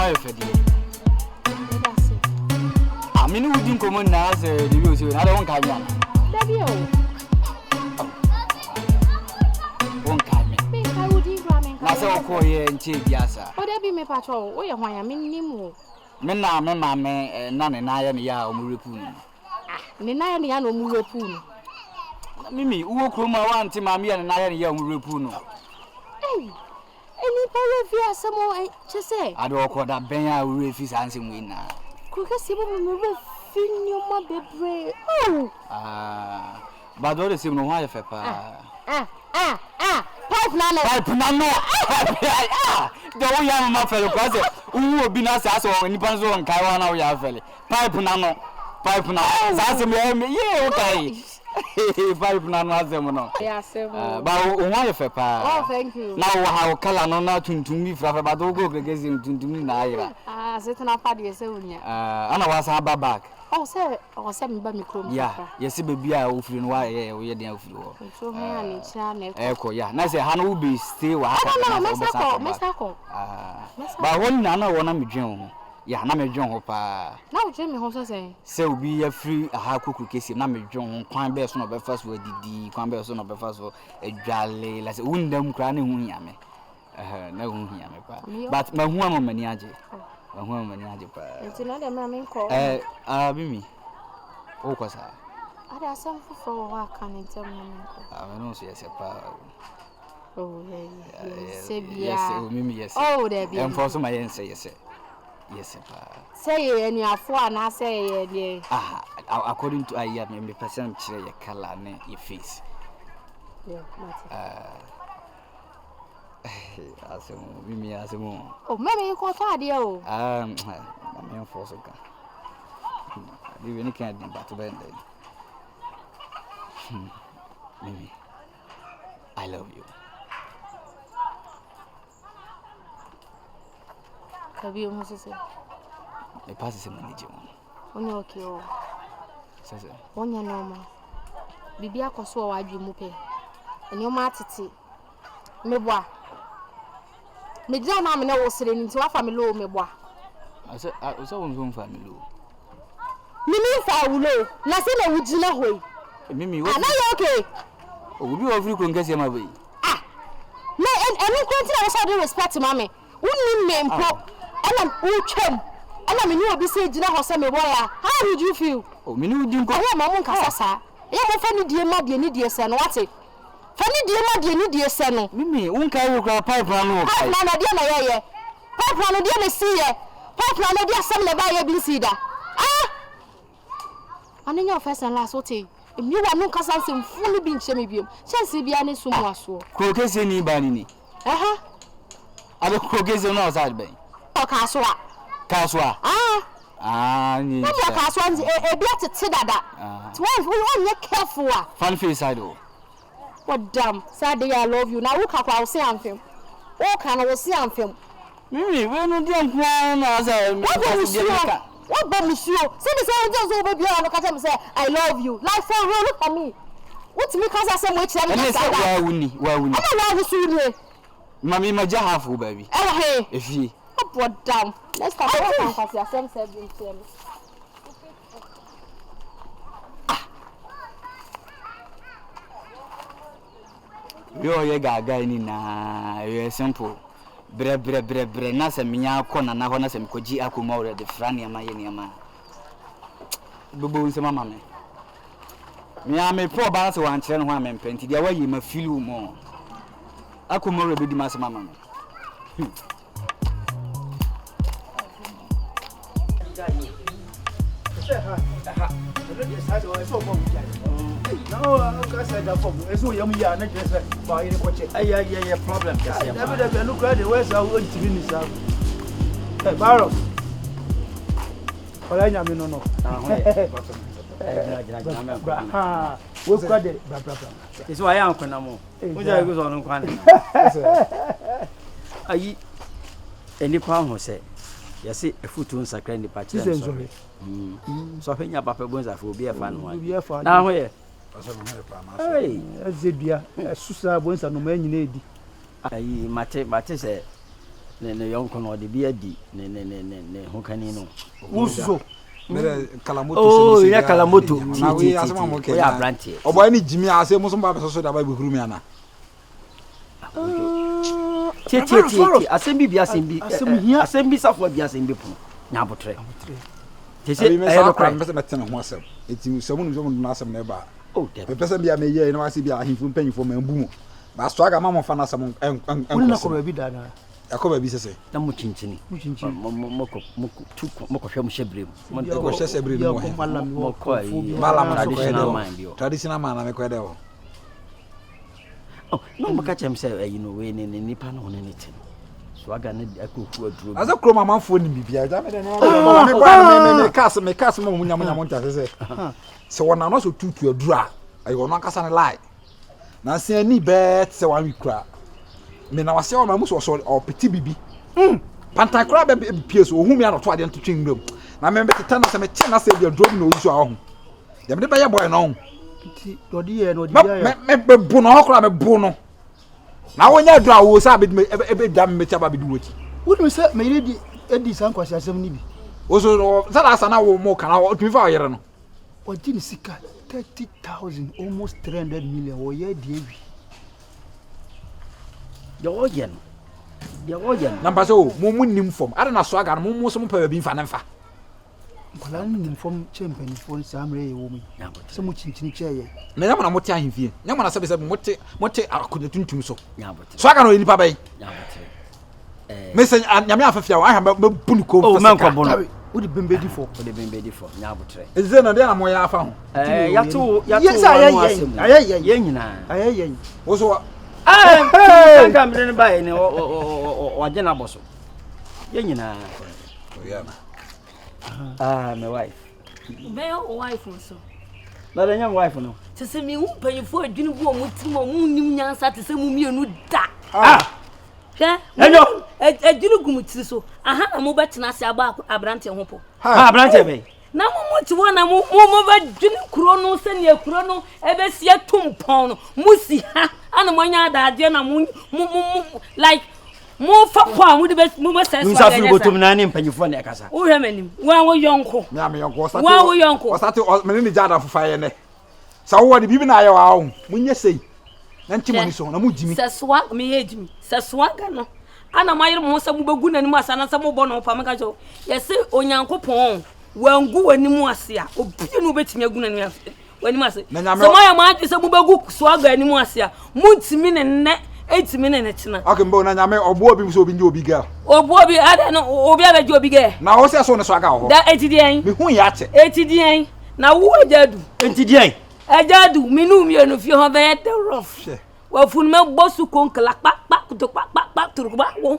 why fedi I mean we didn't come on now say the you say I don't come here Baby won come me I would in Kwame na say ko here nche biasa o da bi me patrol wo ye hwan ya me nimu me na me ma me na ne na ya ne ya o mu repu ni ne na ya ne ya no mu repu no mimi uwo Nkrumah wa anti ma me ya ne na ya ne ya o mu repu no Any paraffia some chese. Adwoa KODA ben ya refi sanse mu ina. Kuka sibo mu refi nyoma bebre. But all the same no why fe pa. Pipe na no. The way ya ma fe ko say uwo bi na sa so nipa so nkai wa na wo ya fe. Pipe na no. Pipe na. Sanse me ye okay. Pipe na no azem no. Yeah, same. Ba o why fe pa. Oh, thank you. Now how color no na tuntum mi fra ba do go gregezi tuntum ni na ayira. Setna pade se unya. Ana wasa ba back. Oh, say me ba Nkrumah. Yeah, yes be a ofiri no wa ye we den ofiri wo. So me ani cha na. Eko ya. Na say ha no be stay wa ha. No, mesako. Ba won na na wona medwen ho. Ya na medwen ho pa. Na wo dwen me ho so say. Say obi ya free aha kuku kesi na medwen ho kwan be so no be fast wo didi, kwan be so no be fast wo adwale. La say undam kra ne hu hia me. Na hu hia me pa. But ma hu am mani age. Ma hu am mani age pa. Enti na dem na me nko. Bimi. O kwasa. Ada asem fofo wa kan ntem na me nko. Me no so yes pa. Oh, yeah. Yes, Mimi, yes. Oh, there be. And for some I say yes. Yes, say any afo na say ye. According to I me person chere your color na your face. Yeah, Asemo, Mimi asemo. Oh, maybe you call ade o. Me for so ka. We really can't do that bend. Mimi, I love you. Kabi o mo so say. Me pass se manage mo. Onye okay o. Sese. Onye no ma. Bibi akoso o wadwe mu pe. Eni o ma atete. Meboa. Me gina na me na wo sere ni nti wa family o meboa. Ase won family o. Mimi fa wulo. Na se na wugina hoi. Mimi wo. Na you okay? Obi o free ko nkase ma bai. Me eni kwenti na wo say respect mama. Wunni me mpo. Ana utwam. Ana me ni obi say gina ho say meboa ya. How would you feel? Oh, me ni udi nko. Awo ma mu nkasa sa. Ye mo fa ni die ma die ni die se no wate. Fani die ma die ni die se no. Mimi unkai wo kra pipe na no kai. Na die na ye. Pipe na die na si ye. Pipe na die asem na ba ye bi si da. Ani nya first and last wote. Emi wa no kasa nsem fu ni bi nche me biem. Chance bia ne sumu aso. Ko kese ni ba ni. Abe ko kese no outside ben. O kaswa. Kaswa. Ni. No kaswa nzi e bia tete dada. Ti won ye careful a. Fan face side o. What damn. Say I love you. Na wo kakwa wo se amfem. O ka na wo se amfem. Mimi, we no dey nkwa na say me ka. What Bamusuo? See the same just over here and look at him say, I love you. Like for real, look at me. What me cause I say much time. Why wuni? I'm not going Mami ma jahafu baby. Hey. If you. What damn. Let's talk about fantasy. Same 7 Yo ye gaga ni na you simple. Bre na se minya akọ na ho na se mkoji akoma already frani ama ye niama bobo nse mama me miya me pro ba se wan kire no ho amempenti dia wa yi ma filu mo akoma already di ma se mama me No, I said that for so young ya na just for any coach. Yeah, problem. Never look at the west I want to finish out. Hey, Barrow. Well, I know no. What's got it? It's why I am Konamo. Which I goes on Kwane. Ayi any pound who say, yes, a foot on sacred departure. So, when your papa bones are for be a fan one. Now, where? Hey, Zebia, Susa, once a no man in. Mate say, ne yonko no de bi adi ne hokani no Uso. Mere kalamoto oh ya kalamoto na we asema mo ke ya branche obo ani jimi ase mo so ba so da ba bi huru mi ana tie asembi asembi safo bi asembi pono nya botre tese ayo kwa mbese metena ho asem eti so mo na asem na ba oh de pese bia me ye na wase bia ahimfu mpanyifo ma mbu mu ba so aga ma mo fa na asem Wona ko ba bi dada yakoba bi sese na mo chinchini mo hwe mo shebrem mo ko shebre no mo ko malam na traditional mind yo traditional man na me ko de o oh no mo ka chem say you know we ni nipa no ne tin so aga na akoku aduro asa kro mama fo ni bibia ja me de no me kwa me kas mo munyam nta sese se wona no so tutu aduro ayo no akasa ne lie na se ani bet se wan wi kra me na wase o ma muso so o peti bibi Pantah kra be pies o hu me anoto ade nto twin ndom na me beteta na se me che na se bia drum na ozu a ho de me be ye boy no ti dodi ye no di ya me bu no kra me bu no na wonya adura wo sa be dam me chaba be du woti woni se me yedi edi san kwasi asem ni bi ozo za la sana wo mo kana o tumi fa yere no o ti ni sika 30,000 almost 300 million wo ye di ewi de oyen number so mo nim form ada na so aga no mo so mo pa bi mfa na mfa kwala nim form champion for samre ye wo mi se mo chinchini che ye na nyama na mo ti ahemfie nyama na se mo te akonya tuntum so so aga no nipa bai me se nyame afafia wa ha me bunu ko oh man ko bono wo di bembedi for nya botre eze na de na mo ya afa ho yato ye nyina ayeye wo so kanga mre ba ni o agena boso ye nyina my wife be your wife so na the young wife no se se mi mpanyifo adwini bu o mutimo mu nim nyansa te se mu mienu da hwe enyo adwini gumutiri so aha na mo betena ase aba abrante ho po abrante be na mo ti wona mo ba dwini kuro no se ne kuro no ebe sie tumpon no musi ha ana mo nya da ade na mo like mo fa kwa mo de mo be sense wa ga botum na ne mpanyifo na ekasa wo hwe manim wa wo yonko na me yonko osate me ni jada fufa ye ne sa wo de bibi na ye wa wo munye sei na ntimo ni so na mu jimi seswa me ye jimi seswa ga no ana mayir mo se mo begu na ni asa na se mo bo no pa me ka jo yesi onyankopon wangu wanimu ase a obie no betimi agu na ni wanimu ase so maya ma ati se mo begu so aga animu ase a muntimi ne nne etimi ne ne china okay mbo na nyame obo obi so obi ndi obi ga obo obi ada no obi abeji obi ga na wo se so ne so aga ho da etidien me hu ya che etidien na wo ajadu etidien ajadu minu mi enu fi ho be te rough wa fun me bosu kon kla pa turu ba wo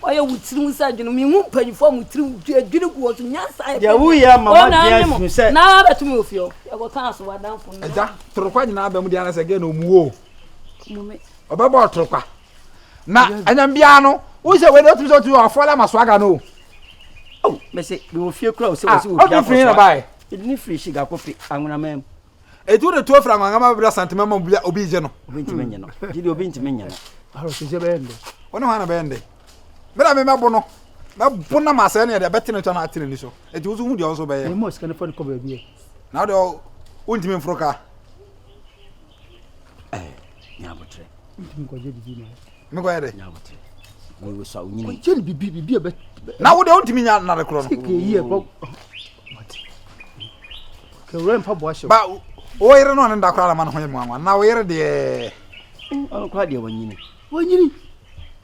oya wutiri musa dwunu mi hu panyifo mutiri adwunu ku wo so nyansa ya wu ya mama dia se na betumi ofio ya go kan so wadanfo no eja turu kwa nyina ba mu dia na se ge na omuwo mume obaba turu kwa na anyam bia no wo se we do tumi so tu afola maso aga no oh me se we ofio kra o se wo se wo bia free na bai ni free shiga kofi anwuna mem etu de to fra ngama bia santime ma bia obi je no obi ntime nya no gidi obi ntime nya no aro se je bende wona wana bende mera me mabo no na bona masa ne de betene to na atene ni so etu zo hu de so be ye mo scan for ko be bia na de ontime mfroka nya botre ntimi ko je bibi na me ko yede nya botre we so unyini je bibi be na wo de ontime nya na de kro no ke yi e ko ke ren pa bo asho ba o yere no nda kra ma no ho nwa na wo yere de on kwa de wanyini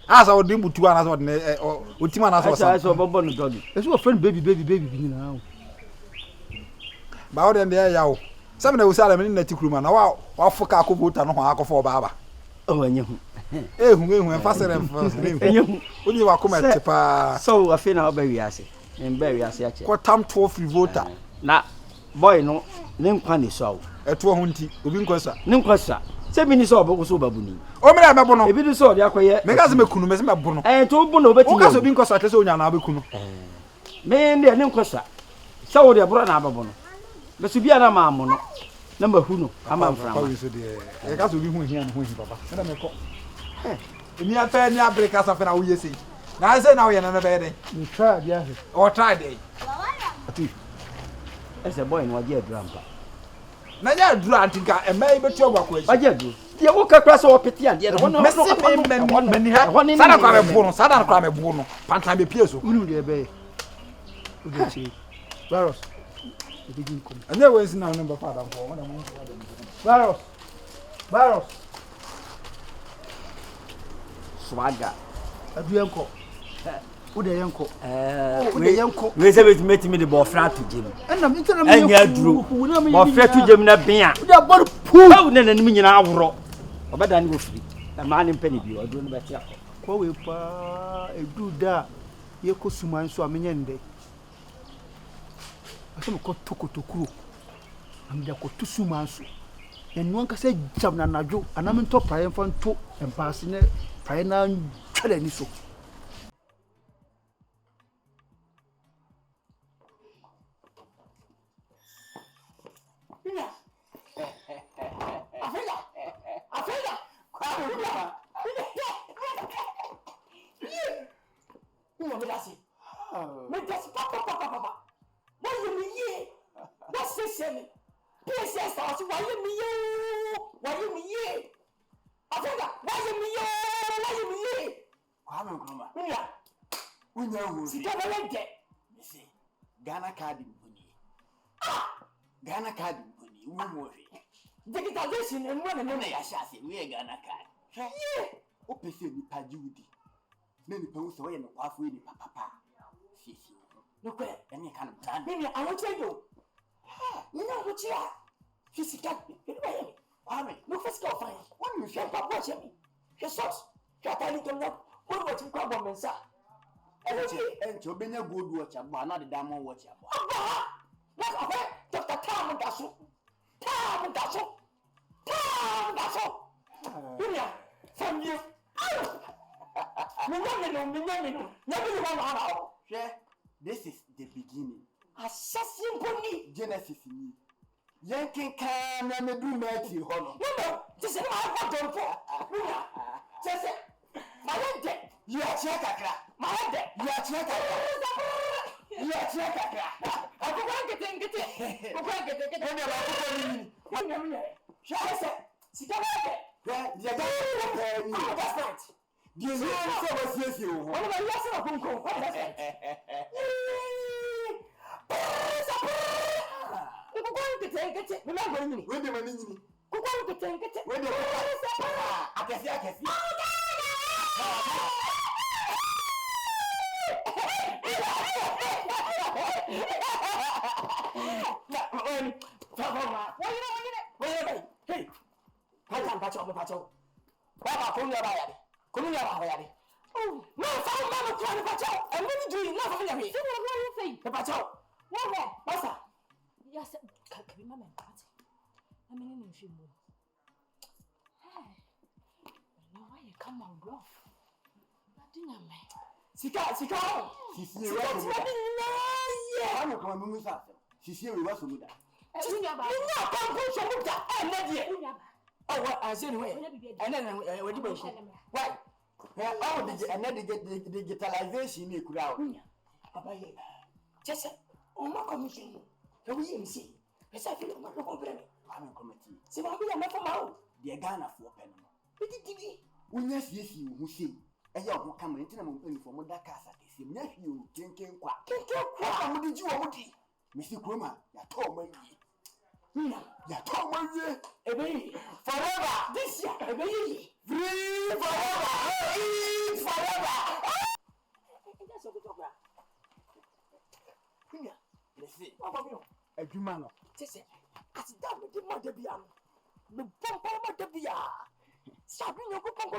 asa o de butu ana so de o tima na so sa so bobo no dog eso o friend baby bi na o ba o de ya o sam na usala me na tikruma na wa foka akobota no ho akofo ba o anye hu ehu enfasere enye oni wa koma tipa so afi na oba wiase en ba wiase ache ko tam to free voter na boy no ne nkwa ne so eto ho nti obi nkosa ne nkwasa se bi ni so obo so babuni o me na mebo no ebi ni so de akoye me ga se mekunu me se mebo no to bu no obeti o ka so bi nkosa tese onya na abekunu me ne ne nkwasa se wo de bro na ababo no me so bia na maamo no na mahu no ama mframa pa so de e ka so bi hu hia no hu hi baba me da me ko ni afa ni abreka sa fa na wo yesi Na say now you na be You try there. or try dey. Atuu. As a boy, no idea, grandpa. Na ya duru antika e mai betu agwakwa eji. Agya do. The Woka class or Petty and the other one. Meni ha. Sada kwa me bu no, sada kwa me bu no. Pantah be pie so. Unu dey be. Ude chi. Virus. Begin come. Anya we sin na number father for one am. Virus. Virus. Swagger. Adu enko. Ude yenko. Ude yenko. We say we meet me the bofra to Jim. Enam internet And ya drew. Bofra to Jim na bia. Ude bor pu. How na na nyina awro. Obeda ni go free. Na man penny bi odo no betia. Kwa we pa edu da ye ko suman so amenye nde. Asem ko tokotokuro. Amda ko tusuman so. Enu anka se jam na najo anam to prayen fa nto empase ne prayen na twele ni so. Kwame Nkrumah. Unya wo. Ghana card mbuni. Ghana card mbuni. Umo hwe. Digitalization and one na ya shase we Ghana card. O pese ni pajiudi. Na ni pawo so ye no kwafo ni papa. Sisi. No kwe eni kan brand. Mimi I want you. You know what you are. Physical. Kwame, no physical fine. One you share papa watch me. He socks. He tell you no. What watching Kwame Venza. Enche obenya gold watch abo na the diamond watch abo. What of it? Dr. Tam Daso. Dunia, from you. This is the beginning. Assassin Pony Genesis. Yanking can and do mercy honor. No, this is my bottom for. Just my head. You are checker. My head. You are checker. You are checker. I can't get it. I can't get it. Shall sit down. That's right. Do you know what was you? What about you? What is that? We're going to take it. We're not going to wait a minute. We're going to take it. Wait a minute. I can see. Hey, Pantah. Baba, come here. Oh, no, found Mama Kwame Pantah. And what do you know for me? So what are you saying? Pantah. What's that? Yes, can you remember that? I mean, if you move. Hey, now why you come on rough? Nothing on me. Sika. I'm not coming to that. She's here with us. Oh, what I said, and then what do you say? Why? Oh, the digitalization in the crowd. Just my commission. Can we see? Yes, I feel my problem. I'm a committee. See, I'm not from out. The Ghana for Panama. When yes, you who see. A young come into them from Dakasa. See, nephew, drinking quack. What did you want? Mr. Nkrumah, you told me. You told me. Forever. This year, free forever. That's what we talk about. Listen, a human. As done with the mother beyond. The pump beyond. Sabine, you go pump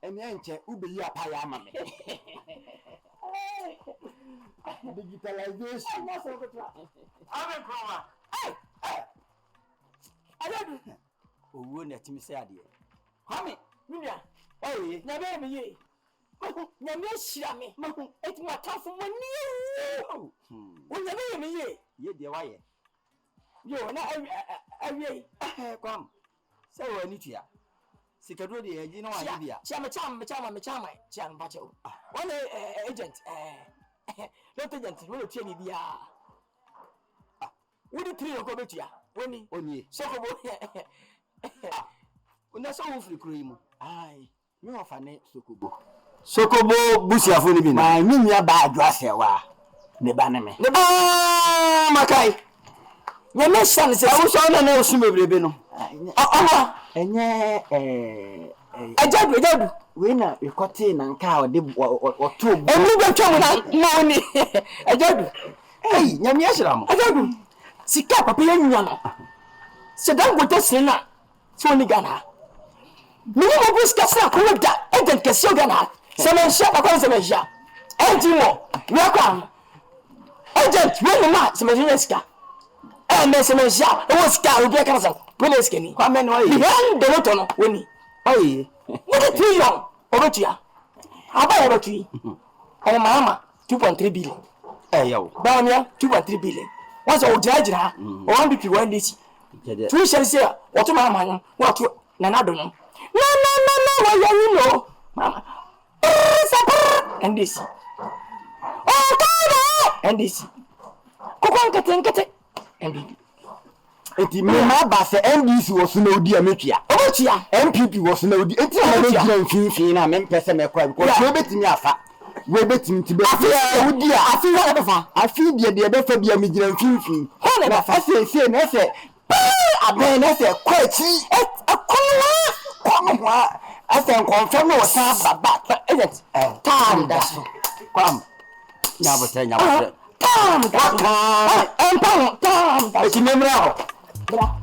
and the anche will be your payama. Digitalization. I'm a Nkrumah. Hey. I don't know. Oh, wouldn't let me say, dear. Kwame, Mia. Oh, never me. Never shame. It's my tough one. You never me. You, dear, why? You are not a come. So, I need you. Sikadro de eji no wa bia. Chia me chama chia mpa che. One agent not agent we tie ni bia. We the three ko betua. Oni. So ko bo. Una so wo free kro yi mu. Ai, me ofa ne sokobo. Sokobo busiafo ni bi na. Ma nnya ba adwa sewa. Ne ba ne me. Ne ba makai. Nye me shan se wo so na na osu mebrebe no. Enye Ajadu we na ekote na nka ode oto bu emi betwa na oni Ajadu nyame ahira mo Ajadu sika papa ya nwa no se dan gote sina so ni gana mi mo buska sa ko da agent kesi gana se men sha papa se men sha mo we kwa agent we no ma se men sika me se men sha o sika o be kana sa we skeni Kwame no yi yan de LOTTO no woni oyi what the trillion obetua abaya betui o mama 2.3 billion yo bamia 2.3 billion once o jira o wan bipi wan desi tu share say o to mama no wa to na na do no wa you know mama sapa and this oh KODA and this kokon kete and this eti me ma ba se NDC wo so na odi ametua obetua MPP wo so na odi eti na me gira mfinfin na me mpese me kwa ko we betimi afa we betimi tibe afa odi afi wa be fa afi de be fa bia me gira mfinfin ho na fa se na se aben na se kwachi kono ase confirm no sa baba agent tam da so kwam nyabote tam eti memra bra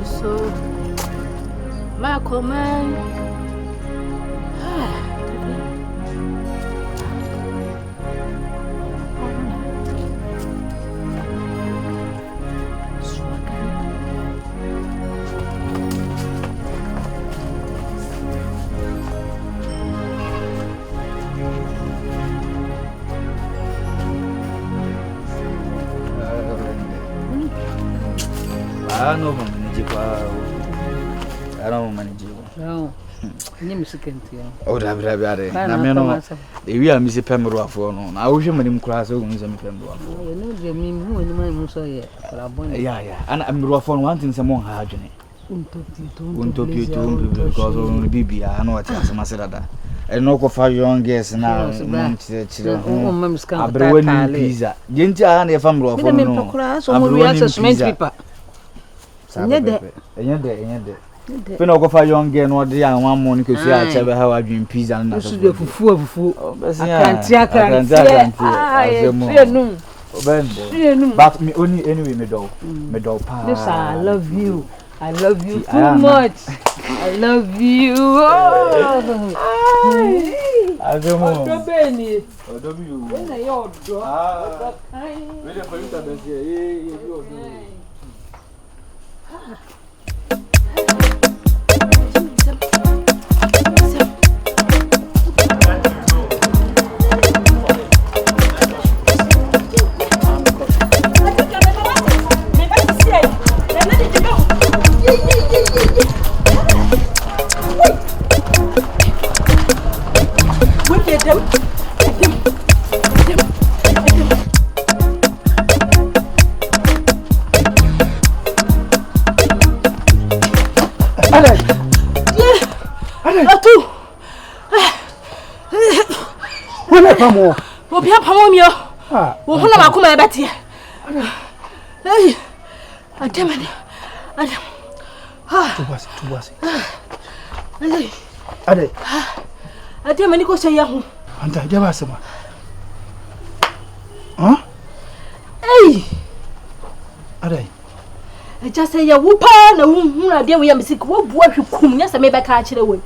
so my command no manage I don't manage no nim second ya o da na me no e wi am se pemro afo no na wo hwe manim kura so gun se me pemro afo ye no je mi hu ni mai mu so ye rabon ya ana amro afo no one thing se mo ha adwene unto because on bibia na o ti asema se dada e no ko fa youngest na mo chire ho abrewa ni pizza jenti a na e fa mro afo no abrewa ni pizza Enyede. Pena go fa young girl no dey an one money ko si a chebe ha wa dwin pizza na so de fufu akanti no but me only anyway me do pa this I love you too much I love you Adomo Odobeni Odobi na yo do we dey for you to be here you do Atuu. Wala pamo. Wo pia pamo mi o. Wo hona ba kuma ebete. Hey. Atemani. Adam. Tubasi. Ade. Atemani ko se ya hu. Anta jaba sama. Hey. Ade. Just say ya wupa na hu na de wo ya misik wo bu ahwekum nya se me be ka kire we.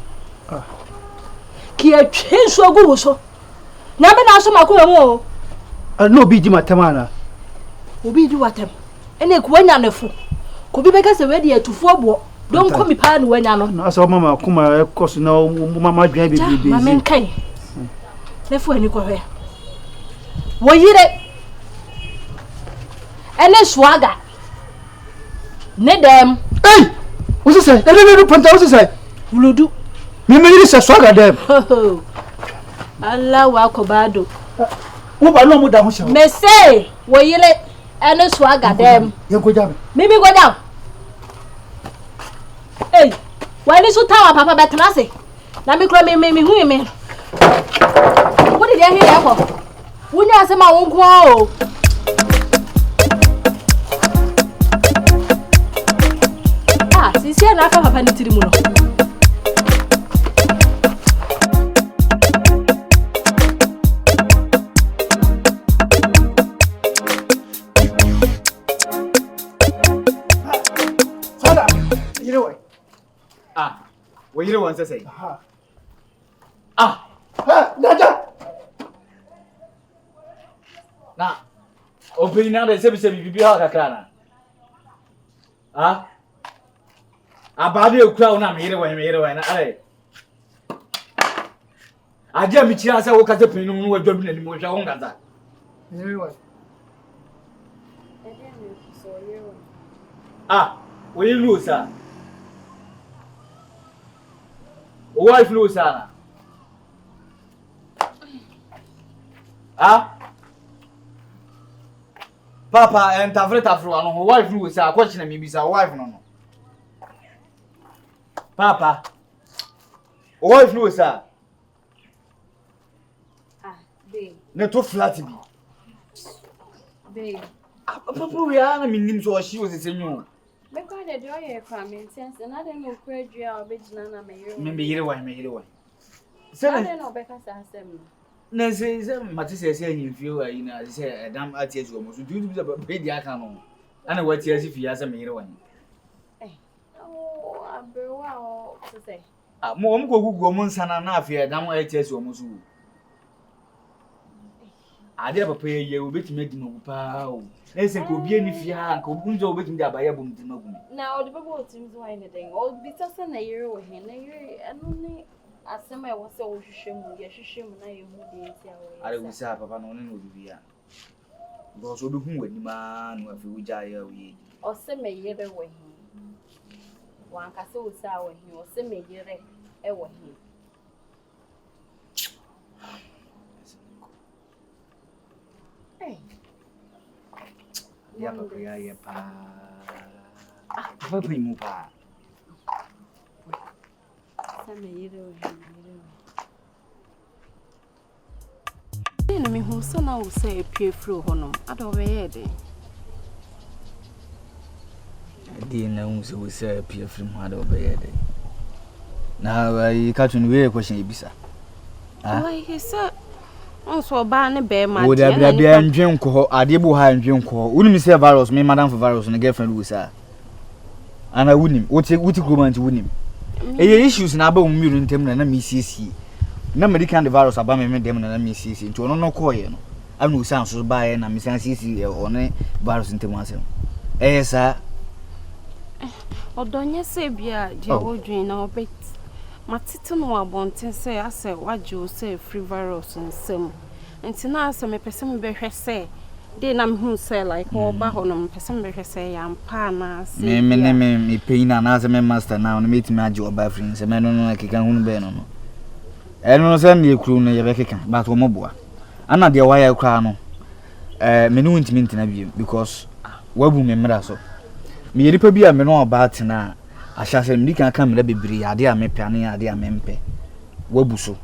Ki atwe so agu so. Na me na so makoma mo. No bi ji matamana. Obi di watam. ene ko wanya nafu ko bi beka se we de atufu abo don ko mi pa no wanya no na so mama kuma e koso na mama dwan bebe mama nkan nafu ani ko hwe wo yire ene swaga ne dem what's this say no Pantah what's this say wuludu me yire se swaga dem Allah wa ko bado wo ba no mo da ho sha me say wo yire ene swaga dem yen ko jam mimi go down wani so tawa papa betena se na me kro me hu me wo de here ya ko wunya asema wo nko o sisi na aka papa ni tiri mu no What you want to say? Naija. Na. Open now the same bibi ha kakra na. Abade okura na me yire wan na ai. Agya mi kira say wo kase pinu no wadwa bi na ni mo hwa ho ngaza. Yire wan. Wo yi lu Osaa. O wife lu Osaa na. Papa and tafro ano wife lu Osaa question na me bisa wife no. Papa. O wife lu Osaa. Babe. Ne to flat bi. Babe. Papa we are na minim so she was senyu. Me kwa de do Kwame sense na de no kwadua obegina na me yero. Me yire wan. Say na no beka sa asem. Na say mate say ahimfie wa yi na say edam atie so mo so du bi be di aka no. Ana wati asi fi asa me yire wan. Bruwaah o say. Mo ko gugu mo nsana na afi edam atie so mo so. Ade papa ye obetime di magu pa o. Na se ko bie ni fi ha ko bunzo obetime di abaye bom di magu. Na o de babo otimzo wa ni den. O bi tasa na yere wo he na yere anu ni asema e wo se wo hwehwem na ye hu de nti a wo. Are wisa papa no ne obi bia. Bo so be hu wani ma no afi wuja ya wi. O se me yere wo he. Wan ka se Osaa wo he. O se me yere e wo he. Ya papa ya pa. Papa mu pa. Sama yire o yire. Ni me hu so na Osaa epie fro honom. Ada obeye de. Di na hu so Osaa epie fro mu ada obeye de. Na I catch you we question ebisa. Why he said so ba ne be ma. Wo da bia ndwen ko ade bu ha ndwen ko. Unim say virus me madam for virus no girlfriend Osaa. Ana wunim wuti gromanti wunim. Eye issues na aba ummiru ntem na me siesie. Na medical virus aba me dem na me siesie. Nti ono no koye no. Ana Osaa so ba ye na me san siesie one virus ntem asem. Sa Odonye se bia je odwin na obet. Matete no abonten se ase waje Osaa free virus nsem. Nti na ase me pese me behwe se de na me hu se like oba hono me pese me behwe se ya mpa na se. Me pain na ase me master na no metimi age oba free se me no no akeka hunu be no no. No se na ekuru no ye be keka but wo moboa. Ana de waya kra no me no ntimi ntina bi because wabu me mra so. Me yeripa bi a me no oba tena ahyase me kan kan mra bebiri ade a me piane ade a me mpe wabu so.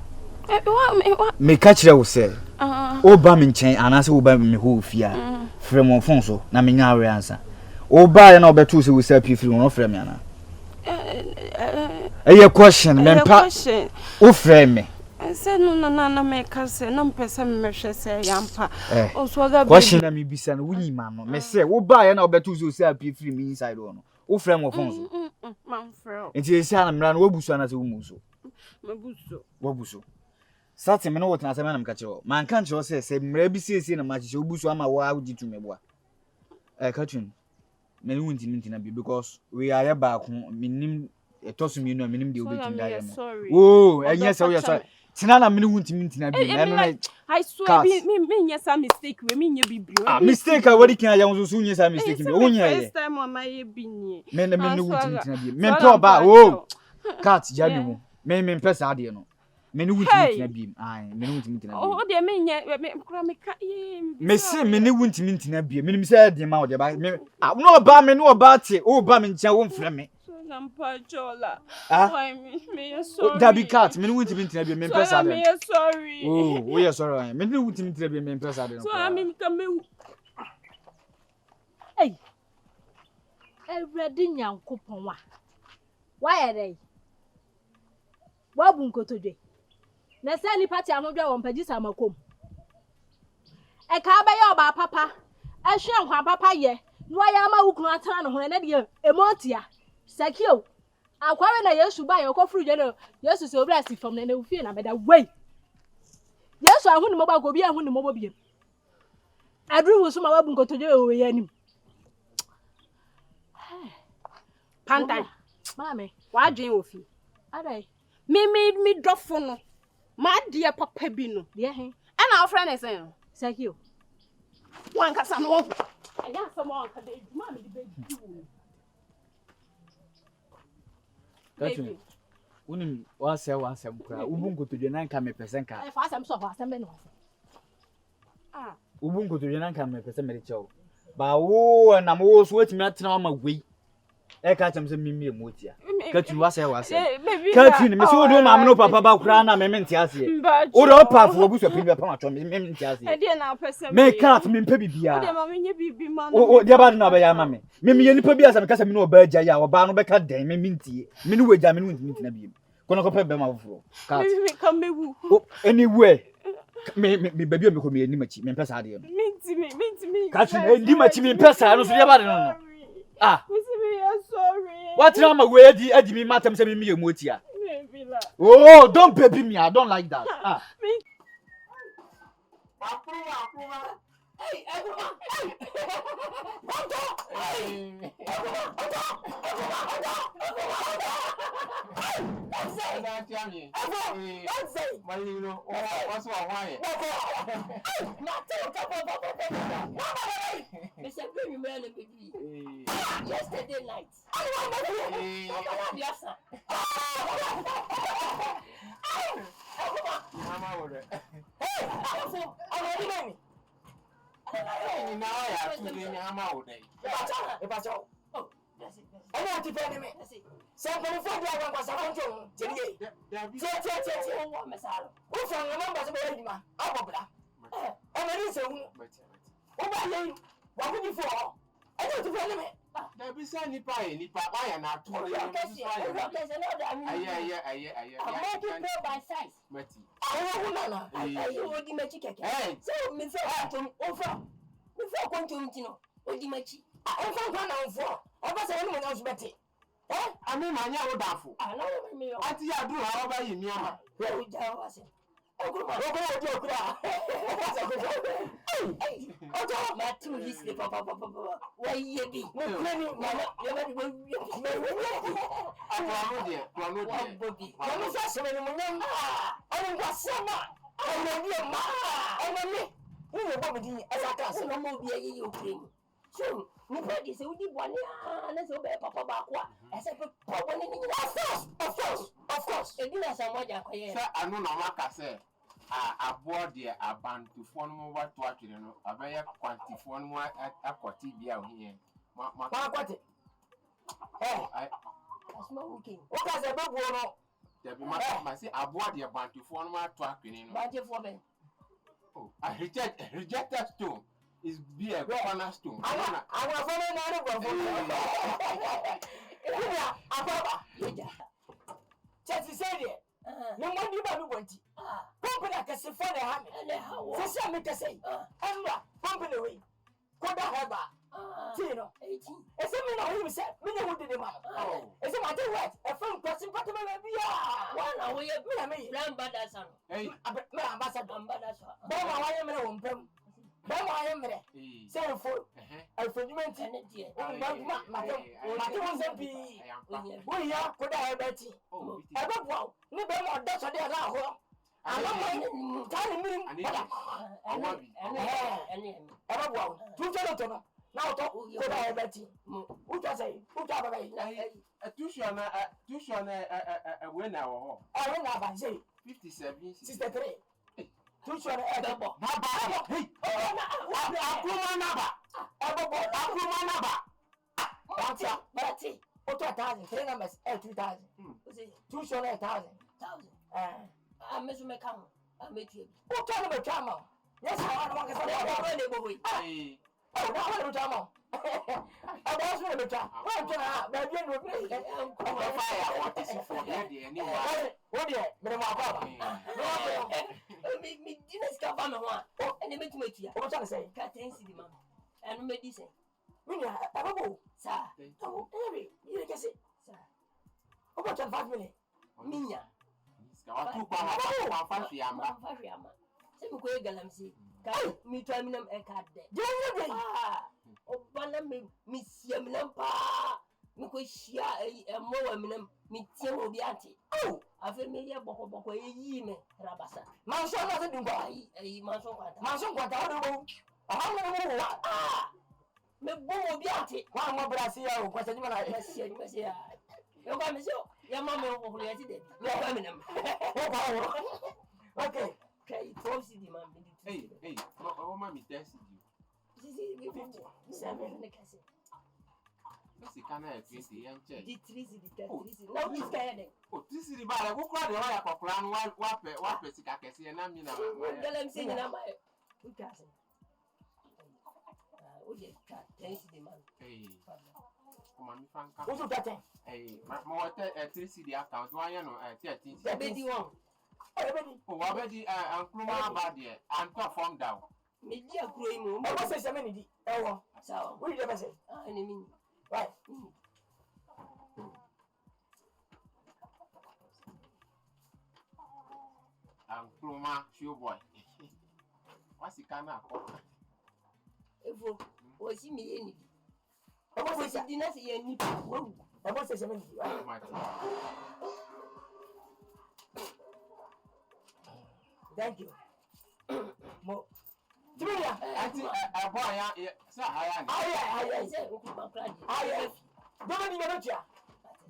Me ka kire wo se oba me nchen anase oba me ho fia frem on fon so na me nya awe ansa oba ye na obetu se Osaa pi frem on frem ana question me mpa o frem me se no na me ka se na mpese me hwe se yampa o so ga question na me bisa no wunyi ma no me se oba ye na obetu se Osaa pi frem inside no o frem on fon so man frem enti esi ana mra no wabuso ana se wumuso mabuso wabuso sati me no wotna se manam ka chewo man kan chewo se mra bi siesie na ma chewo buso ama wa udi tu meboa katun me won't intina be because we are back minim etosu mi no minim de obetim da yam. Oh, enya say we sorry. Tina na me won't intina be. I swear me nya some mistake we me nya bibrio. Ah, mistake I what can I so nya some mistake me. Oh nya. First time on my be ni. Me won't intina be. Me to ba oh. Cat jabi mu. Me pesa ade no. Me won't intina be. Ai, me won't intina be. Oh, de me nya me kura me ka me say me ne won't intina be. Me say de ma o de ba. No ba me no ba te. Oh ba me ntia wo mfrɛ me. Nampachola. Why me sorry. Dabi cat, me won't intina be. Me pesa ade. Me sorry. Oh, we are sorry. Me won't intina be. Me pesa ade. So I mean come Hey. Everyday Nyankopon wa. Why are they? Wabu nkotodwe. Na se ni party ahodwa won pagi samakom. E ka ba ye oba papa. Ehwe nkwa papa ye. No ya ma wukunu atara no ho na de emotia. Sakio. Akware na Yesu ba ye okofuru je no. Yesu se obra si fam na na ufie na beda wei. Yesu ahunu mo ba go bi ahunu mo bo bi. Adru wo so ma wabu nkotodwe o we anim. Pantah. Mame, wa dwen wo fi. Adai. Me dofo no. Ma de papa bi no. De he. E na ofra na sen. Sakio. Wan kasa no. Aya so mo ka de ma me de be du. Katu. Unim wa se kra. Ubu nkotodwe na nka me pesen ka. E fa asem so fa asem be no. Ah. Ubu nkotodwe na nka me pesen me de chew. Ba wo na mo so watimi atena ma gwe. E ka cham se mimi emotia. Katu wa se. Katu ni me so do ma no papa ba kra na me mente ase. O do pafo obu so pibi pa ma cho me mente ase. E de na pese me cat me mpa bibia. O de ma me nye bibi ma no. O de ba na ba ya ma me. Me ye nipa bia sa me kasa me no ba agya ya oba no be ka den me mintie. Me no wagya me no ntimi na biem. Kono ko pe be ma foforo. Cat. Me come mewu. Oh, anywhere. Me baby me ko me ni machi me pesa ade. Minti. Katu ndi machi me pesa no so de ba de no. Ah. Sorry. What drama where adi me matter say me emotia. Oh, don't baby me. I don't like that. Ah. Hey, everyone. Yesterday night. Of course. Aboard the abantu phone over to Akyere no abaya quantify no akwati bia here ma kwati I smoking o ka se bebo no there be ma say aboard the abantu phone no to Akyere no baje for me oh I rejected stone is be a cornerstone I was on another one yeah ababa Chelsea said it no one you baby want company can see for the hammer and say me can say Emma company way KODA heba Tino 18 e say me no him say me no did him e say my do what a phone person but me be one away me na me ambassador hey me ambassador bomba why me no pem Bema ayemre. Say for alfoniment ene die. Mate won se bi. Wo ya koda ebeti. Ebebo ni bema oda so de ala ho. Ala mo tani mi. Ebebo tu jelo to no. Now talk koda ebeti. Who just say? Who talk about it? Tuition winner ho. I win na say 57 63. Tuition ebebo. Baba. Hey. Nkrumah naba. Ebebo Nkrumah naba. Bati. Oto 1,000. Three numbers 2,000. Tuition 1,000. I miss me come. I met you. What kind of a drama? Yes, I want to say. Hey. Oh, now what drama? I was going to try. What can I? But you know, fire. What is it for? What do you? Me dinner scabana one. Oh, and you make you. What I say? Can't see the man. And medicine. When you have a bow, sir. Oh, Harry, you can say, sir. Oh, what 5 minutes? Minya. Fafia. Say, we go galamsi. Me try me a card there. Oh, Bana me see a pa. Me go share a more me tell me auntie. Oh, I feel me a boko ye me, Rabasa. Manson doesn't do a manson quanta. Manson quanta. Ah, me boom be auntie. One more Brazil, what I said, Messia. Your mamma, your mamma will let it. No, okay. Okay, it's the man. Hey, oh, mommy, that's you. 7 the cassette. That's the kind of 20 young church. The 3 no, he's scared. Oh, this is the bar. Who cried the wire for plan one person? I can see an amina. I'm singing on my cousin. Oh, yes, thanks the man. Hey, Mammy Frank. What's that? Hey, my more 3 account. Why, you know, 13. Oh, already, Nkrumah bad there. And top form down. Media growing. I was a minute. Oh, so what did you ever say? I mean, right. Nkrumah, shoe boy. What's the kind of? If was he me any? I was a dinner say any. I was a 70. Thank you. Mo. Tima, a boy, sir, I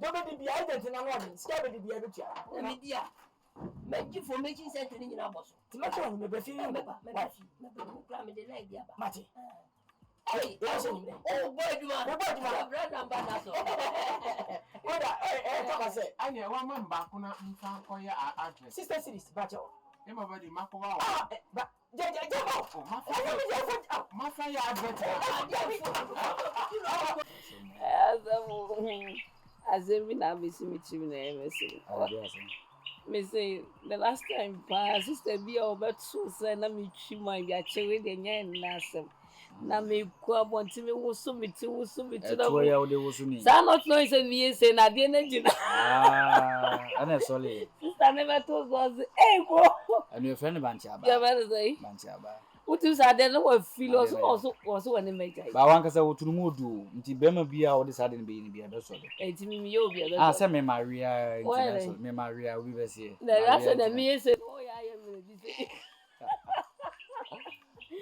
don't be identity and one, scared to be able to. Media. Make you for making sense in our boss. Tima, maybe feeling the leg, Matty. Hey, oh, boy, you are brand ambassador. What I say, I know one man back on our sister series, Battle. Everybody, Makoa. But my fire advert. As every now, Miss Mitchell, me say the last time, sister be over 2 send me Tima, Akyere, the young Nassim. Na me kwa bonti me wo so me to na wo ya wo de wo so ni sa not know say me say na de na gina ana solid sister never told us go and your friend Banchaba ya ba say Banchaba utu sa de no wa feel also when me jai ba wan kasa wo tunu mu du nti bema bia wo de sa de ne be ni bia be solid enti me yo bia be say me Maria international me Maria we be say na say na me say oh ya me bi say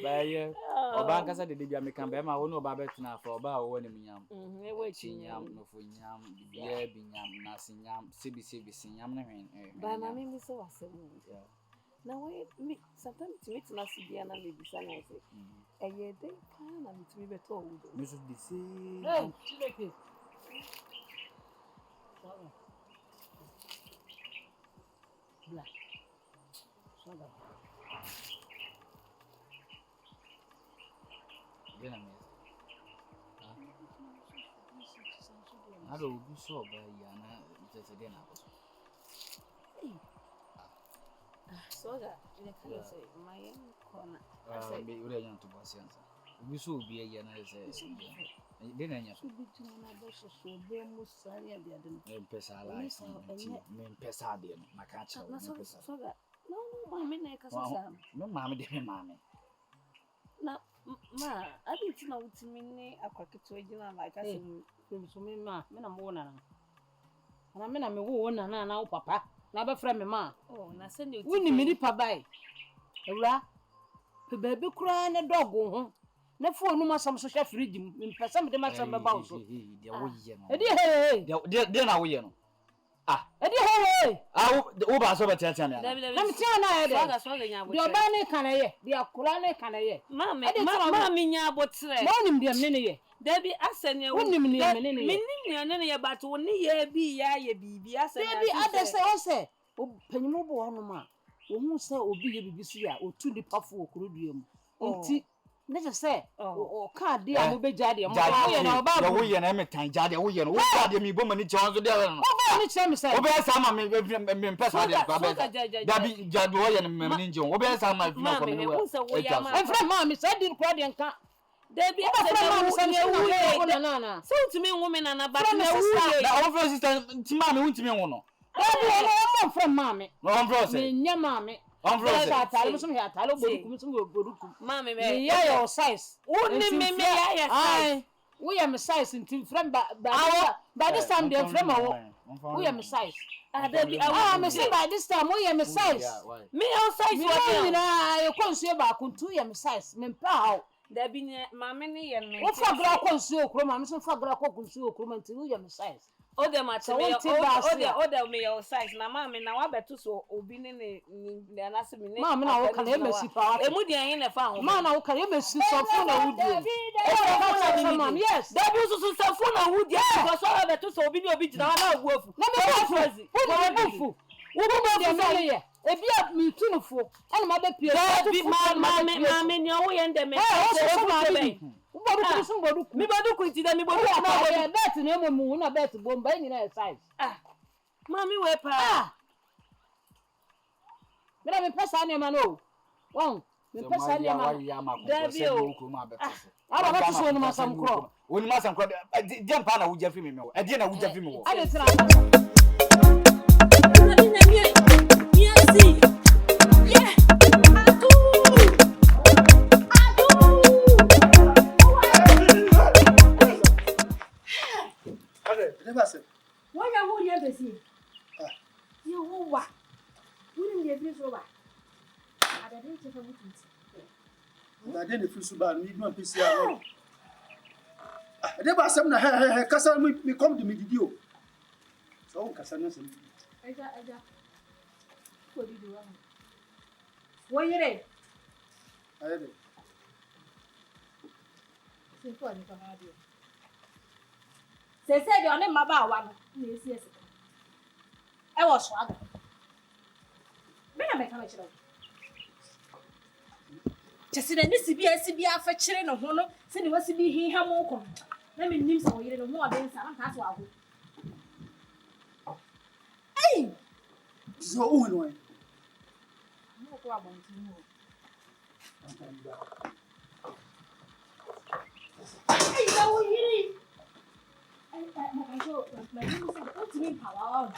Baye oba nkasa de bia me kan be ma wo no oba betuna fa oba wo ne munyam e we chinyam no fo nyam bia binyam na sinyam sebi sinyam na hwen ba na me so wasemu na we me sometimes to meet na sibia na me bisa na say eye dey kan na me to me beto wo do me so be say hey chileke sorry bla sorry Gena me. Ado ubi so ba ya na tete de na boso. Soga, ile kale say my corner. Me ure yan to bosi ansa. Ubi so ubi ya na say. De na nya. Ubi tuna na boso so be musari abia de. Me pesa la isi. Me pesa de no maka cha. Na soga. No, mama me na kasa sa. Me mama de me mama. Na Ma, I didn't know to me a quacket to like I said, so me ma, me na mo na. Na me na me wo na na papa. Na be frɛ me ma. Oh, na send you. Woni me nipa bai. Ewura. Pe baabi kura na dog ho. Na phone no ma sam so hwɛ fridge mu. Me pɛ me de ma sam be ba wo so. De wo ye no. E di De na wo ye no. E di wo ba so be tia me. Na me tia na ye de. So ga nya bo. De oba ne kan ye. De akura ne kan ye. Ma nya bo tere. Ma onim de me ne ye. Debi asenya wonim ne me ne ye. Menim ne ye but wo ne ye bi ya ye bibi asenya. Debi adese o se. O panyimu bo hono ma. Wo hu se obi ye bibi so ya otu nipa fo okurudua mu. Nti ne je se o ka de a mo begya de mo ye na oba wo ye na metan gya de wo ye no wo gya de mi bo mani che onzo de no o ni che me se wo be sa ma me pesa de kwa be da bi gya de wo ye na me ni nje wo be sa ma fi na ko me wo e fra ma me se di kwa de nka Debi asenya wo na so ntimi nwome na na ba na wo na wo fro sister Tima me ntimi nwo no Debi o mo fra ma me no fro se me nya ma me Talo mo so me atalo bodukum Mama me ya your size woni me ya your size we am size nti from by this time they from we am size me say by this time we am size me your size what na you konsuo ba kuntu am size me mpa how Debi ne mama ne ye me wo fa gra konsuo okro ma me so fa gra konsuo okro ma nti we am size o de ma me your size na mama na wa beto so obi ne na se me ne mama na wo kan e mesi pa emu de yin ne fa ho mama na wo kan e mesi so fo na wudi yes Debi so fo na wudi because so beto so obi ne obi jina na aguafu na me aguafu wo bo de me ye ebi a mi tunufo ene ma be pie Debi mama ne wo ye ndeme mi boduku nti da mi boduku na bet na emu na bet bomba ni na size mami we pa me na me pesa ne ma no won me pesa ne ma Debi o aba ba so no masam kro woni masam kro de mpa na wo jafi me wo e de na wo jafi me wo ade tra Why are you here busy? You what? Wouldn't you be so bad? I didn't take a meeting. I didn't feel so bad. Need no PC. Never some Kasa me come to me video. So Kasa no some. Agya. What did you want? What you ready? I ready. Simple ni kama ndio. Sese de one maba awa no na esi esi. E wo so aga. Me na me kama kire. Chese na ni sibi afa kire no ho no, se ni wasi bi hiha mo ko. Na me nim sa wo yire no ho oden sa na ta so ago. Ei! So who no? Mo ko abonti mo. Ei, da wo yire. My name is Ultimate Power.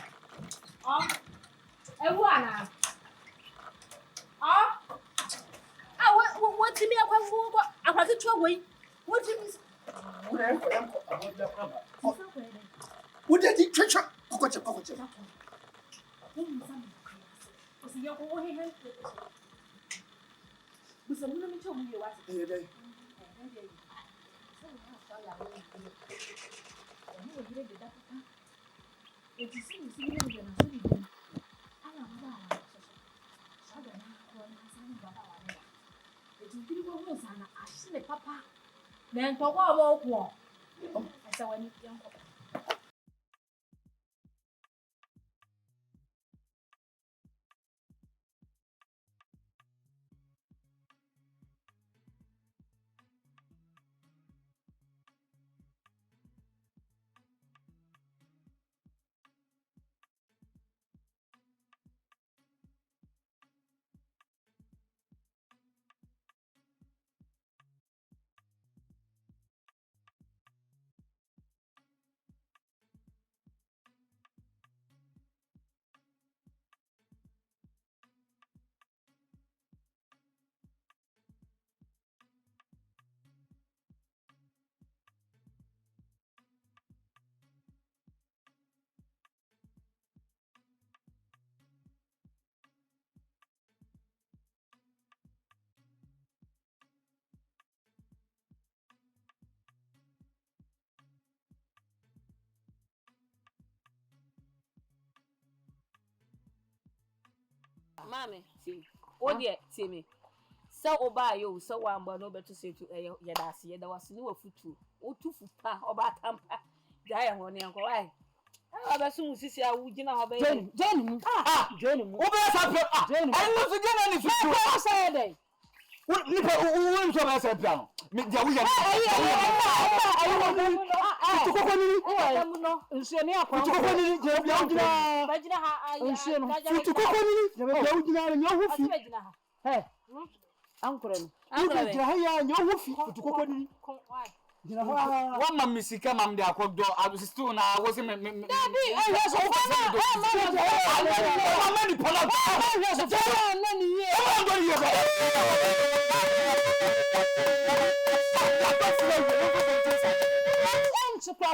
Everyone. What to me? I want to try. What do you mean? What did you treasure? Cococha. Papa, then talk about war. I said, when you Mami, see. Oh dear, see me. So oba yo, so one but no better say to Yadasi, there was no foot. O 2 foot oba tampa. Jaya honey uncle. Why? I soon see I would have Jenny. Jenny. Oba sample. Jenny. I know to get any food. I said. What Nipa who so I said piano. Me dia we One man misika mam de akodo adusistu na wo se me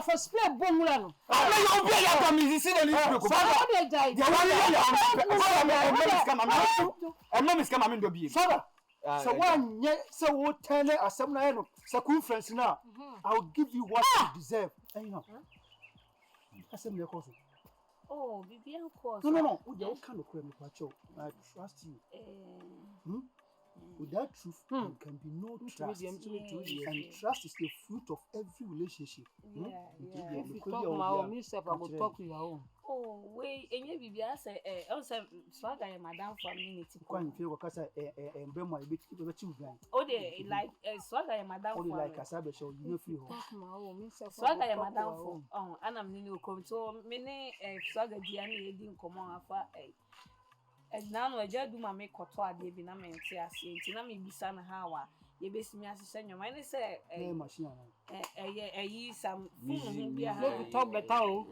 for split bomulano. I don't be a musician and so one so what 10 or 7 circumference now. I'll give you what you deserve. You know. Oh, be of course. No. You can't Pacho. I trust you. Without truth, there can be no trust. And trust is the fruit of every relationship. If you talk about myself, I will talk to your own. Oh, wait, and you be answer. Also, swagger, madam, for minutes. Quite feel because I am my bit of a children. Oh, they like swagger, madam, only like a sabbath show, you know, free home. Swagger, madam, for and I'm new come so many swagger, Gianni, didn't come on after a. And now I just do my make or twa, they be na me see, Tina me be son how you base me as a senior. Mine say a machine. A some phone, talk better.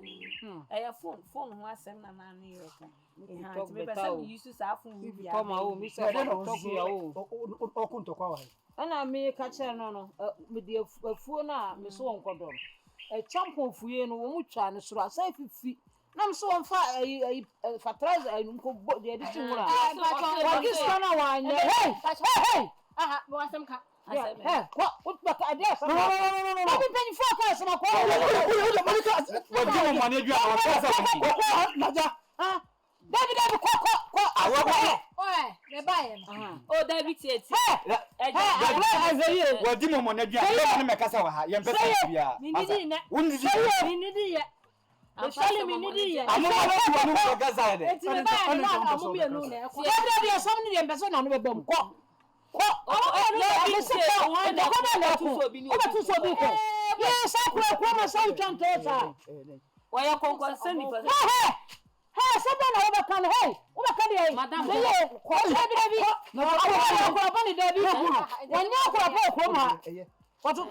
A phone was 7 and 9 years. You used to have phone. Come home, Mr. Talk to your own. And I may catch no with the phone, Miss Wonkodon. A champion for you, no much, and so I say 50. I'm so on fire. For tries, I don't go the edition. What is going on? Hey! What some cat? What I guess? No. I've been paying 4 cars and David, oh, David, I'm telling me, I'm What the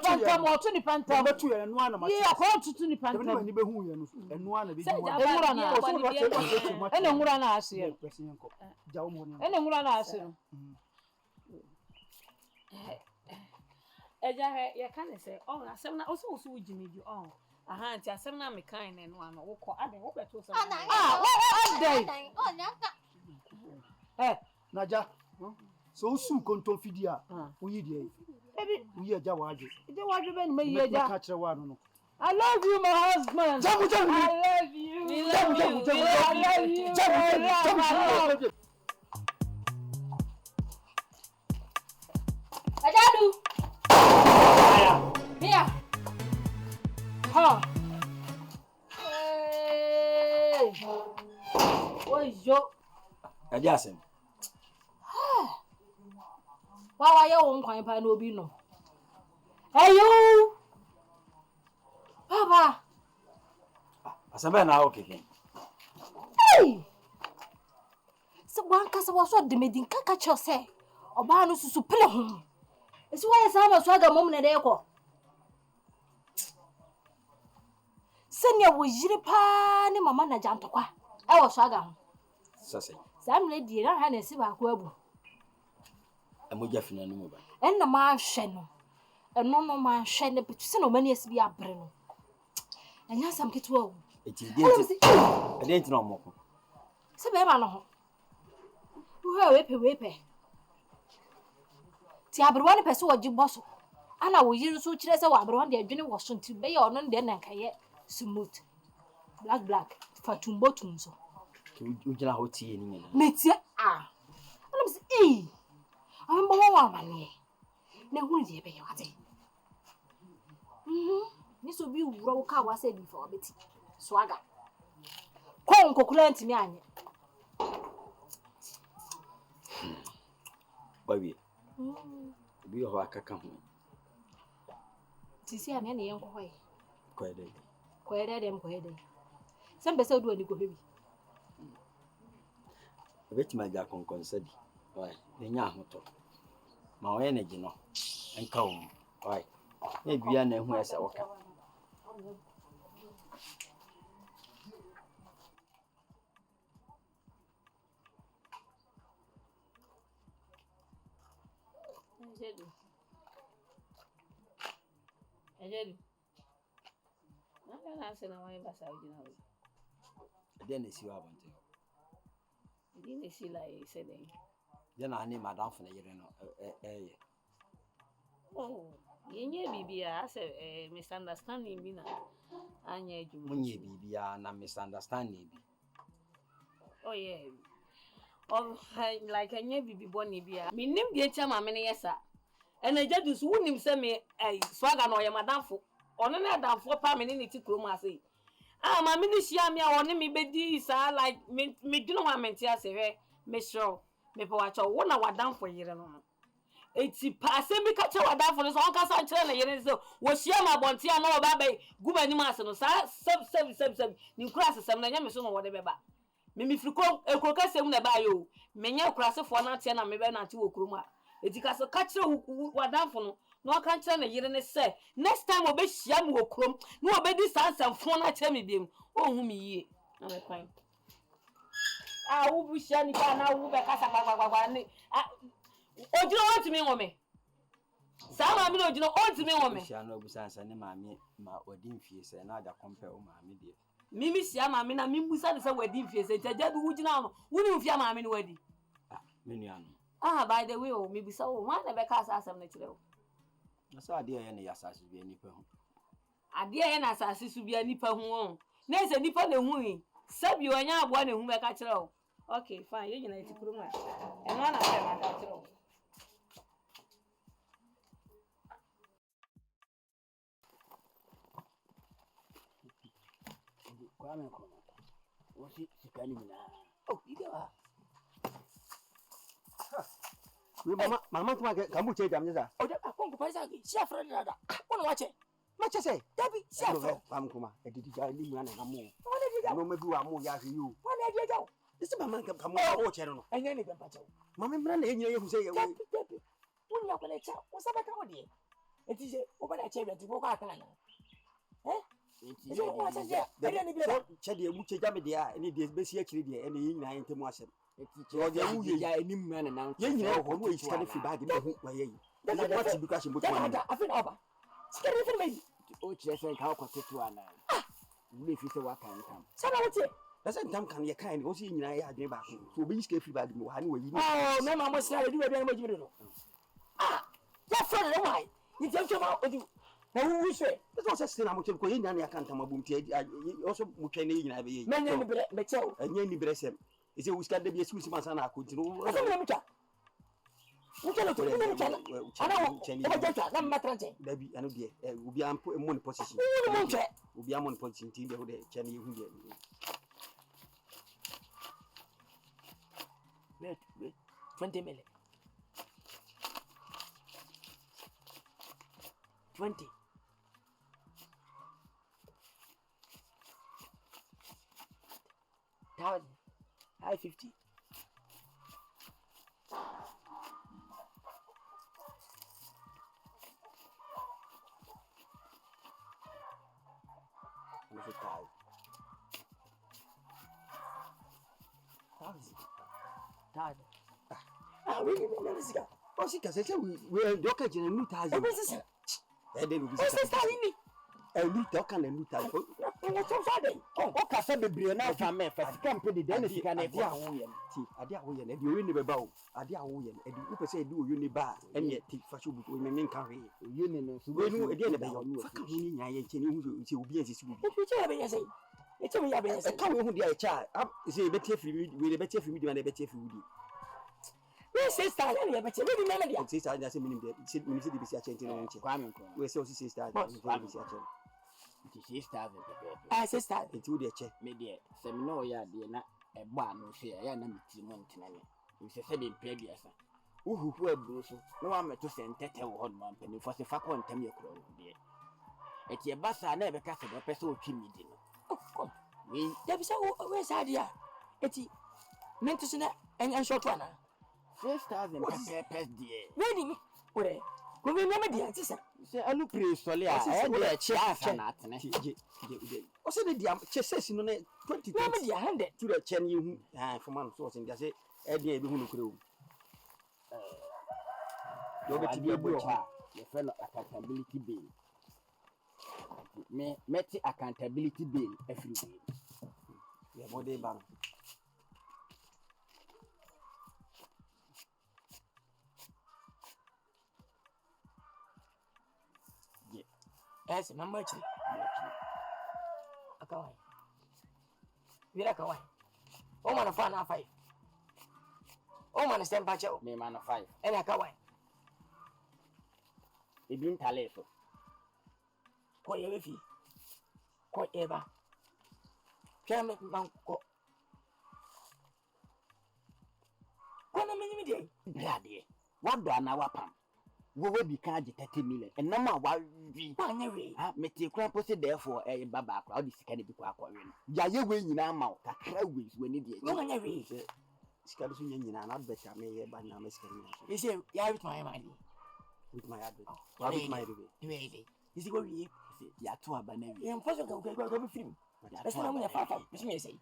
Pantah or to the Pantah to and one of my to the Pantah and one of say, oh, I said, also would you need you on. A hand, I said, I'm a kind and one or call Adwoa to some. Naija, so soon control Fidia, we did. We are Jawaji. I love you, my husband. I love you. Ajadu. Here. Ha. Hey. What is your? Adjasen. Why you won't quite find no be no? Hey you, Papa. Asabe na okay. Hey. So one kasa was what the medin kaka cho say. Oba no susu pele ho. Esi why sama swaga mom na dey ko. Senya wo yire pa ne mama na jantokwa. E wo swaga ho. Sase. Sam lady na ha na si ba ko abu. Amoja fina no ba. Enna ma hwe no. Eno no ma hwe ne betuse no mani esi bi abre no. Enya sam ketu o. Edenti no moko. Se be ma no ho. Wo wepe. Ti abrewa ne pese wo giboso. Ana wo yiri so kire se wo abrewa de adwene wo so nti be ye ono de na nkaye smooth. Black fatumbo tumso. ujina ho tie ni nyina. Metie Anam say I'm mama mane. Na hu die be yawate. Ni so bi wura wo ka wa say before beti. Swaga. Kon kokula ntimi anye. Baby. Bi ho akaka ho. Tisi ane ne yenko hoye. Kwede. Kwede. Sembe se odu ani ko bebi. Betima ja konkonsadi. Why? Nya ahoto. Ma wo energy no. Enka wo. Why? Na bia na ehu ese woka. Ajeli. Na se na wa basa ojina wo. Den esi wa bonte. Din esi la e se den. Den ani madam fo na yire no Oh, yenye bibia se misunderstanding bi na anya ejuma. Munye bibia na misunderstanding bi. Oh yeah. Oh, like anya bibi boni bia. Me nim de etia ma me ne yesa. Enaja dus wunim se me swaga no ye madamfo. Ono na adamfo pa me ne ti krom ase. Ma me ni hia me a one me bedi sa like me dwuno wa mente ase hwe me sure me pa wa cho wo na wadamfo yire no. Eti pa se bi ka che wadamfo no so on ka sa kire na yire so wo hia ma bonte a no ba ba guba ni ma ase no sa sub ni kura sesem na nya me so no wo de beba. Me friko ekroka sem na ba yo me nya kurasefo na tie na me be na tie wo krom a eti ka so ka kire wadamfo no no kan kire na yire ne se next time obe hia me wo krom no obe di sansafo na kire me biem o hu me yie na me kwan wo bu hia ni ka na wo be kasa gbagba ni ojiro want me ngome sa ma mi no ojiro want me ngome hia no bu sansa ne ma mi ma odin fie se na aja compare o ma mi de mimi hia ma mi na mi busa de se wadin fie se jaja bi wujina no wuni fia ma mi no wadi menu anu by the way mi busa wo wan na be kasa asem na kire wo na so ade ye ne yasase bi anipa hu ade ye na asase su bi anipa hu o na se nipa na hu yi sabi onya aboa na hu be ka kire wo okay fine ye nyina ti kuru ma e no na se ma ka kire wo Kwame kono. Osi sikani mina. Oh, idewa. We mama kuma kamu che jam nza. O da akon ko paisa ki sia fra dada. Kono wache. Mache se. Dabi sia fra. Pam kuma. Edidi ja ni mu na na mu. Wona diga. No mebi wa mu ya hwe yu. Wona diga. Isi mama kamu o che no. Enya ni bempa che. Mama mra na enye yehu se ye we. Dabi. Wonya ko le cha. Wo saba ka wodi. Eti je o ba na che bi ti ko ka kana. Chede mu cheja me dia ene de besi akiri de ene yin na ntemu asem o de wu ye ya enim na na yin na ho no e sika ne fi bag de hu wa ye what ti because mbo to da afin oba sika ne fi me o chire sen ka ko tetu ana wu fi se wa kan kan sana wote da se ntam kan ye kan ne o si yin na ya adwen ba so be sika fi bag mo ha ne wa yi oh me ma mo sika de bi mo jibire no ya fra le why ni je choma odi na wu se so se sina mo ko yin na ya kan tam abum ti also mo twa ne yin na be ye me nya ni bere me chew anya ni bere sem e se wuska de bi esu si mansa na akotinu aso me muta muta no to me muta ana wo o ba jata na matrante dabi anu de obi am mo ni position obi am mo ni position ti de ho de che ne hu de wait 20 million 20 1,000 550 o si ka se we do ka jina nu ta o be sisa e de bi o sisa ni nu ta ka na nu ta o so fa de o ka se bebre na fa me fa sika mpe de na sika na dia wo ye ti ade a wo ye na de oyi ni be ba o ade a wo ye na de upe se de oyi ni ba ene ti fa so bu o me nka hwe oyi ni no so we nu e de ne be yo fa ka hu ni nya ye nche ni hu se obi en sisi bu o fi che be ye sei It's me ya be say come who dey cha say better free we better free me and better free we. We sister and you better we me dey. Sister just say me dey say the be say change no nche. Kwame Nkrumah. We say o sister dey be say change. It is sister dey. Ah sister it wo dey che. Me dey say me no ya dey na e ba no say ya na me ti mo ntina me. We say be pray biasa. Uhuhu aburu so na wa meto sentete wo hod man pani for se fa ko ntam ye kro dey. Eti e basa na e be ka se be pese o twi mi di no. Of course. We there be say we say dia. Eti mento so na en short one. 6,000 per day. Ready me. Ore. Ko me me dia ti say. Say anu pray sole a e dey che na atene. Je. O say dia che sesi no na 20. Me dia 100 to the chen you hu. For man so say dia say e dey be hu no kro. You get to be a boy. Your fellow accountability bill. Me met accountability bill every week. Yeah, more day bang. Yeah. Yes, my much. Akawai. Vira kawai. Oh man, 4 and 5. Oh man, stand back. Me man 5. And akawai. Ibin talefo. Ko ye fi. Ko eba. Kame man ko. Ko na me dey. Blade. What do na wapam? Wo we bi kan je 30 million. And na ma wa wi. Wa nya we. Ha me te kura po se therefore e baba akwa. O di sika ne bi kwa akwa we no. Ya ye we nyina ma o. Kakra we we ni dey. Wo nya we. Sika bi so nyina na better me ye ba na me sika ni. You say ya with my money. With my advert. What with my baby? Really? Is it what we say? Ya to abana we. Em faso go be film. That's not me 5. Person me say.